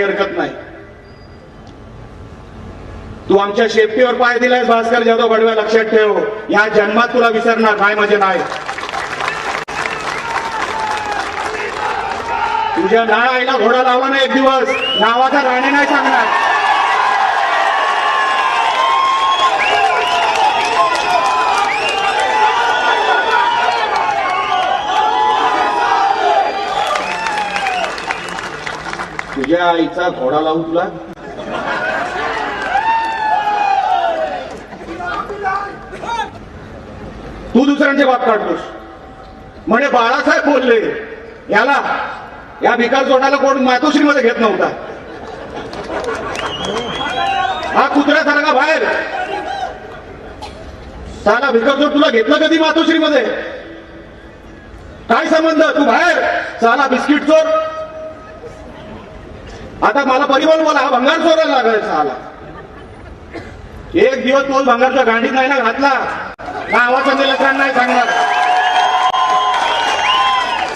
हरकत नाही. तू आमच्या शेपटीवर पाय दिलायस भास्कर जाधव बडव्या, लक्षात ठेव. या जन्मात तुला विसरणार नाही म्हणजे नाही. तुझ्या नाळाईला घोडा लावला ना एक दिवस, नावाचा राणे नाही सांगणार. तुझ्या आईचा घोडा लावू तुला. तू दुसऱ्यांचे बाप काढतोस. म्हणे बाळासाहेब बोलले याला, या भिकार जोडाला कोण मातोश्रीमध्ये घेत नव्हता. हा कुत्र्यासारखा बाहेर. साला भिकारचोट तुला घेतलं कधी मातोश्रीमध्ये? काय संबंध? तू बाहेर. साला बिस्किट चोर. आता मला परिवहन बोला, हा भंगार चोरायला लागलाय. साला एक दिवस तोच भंगारच्या गांडीत नाही ना घातला, नावाचा निलंकन नाही.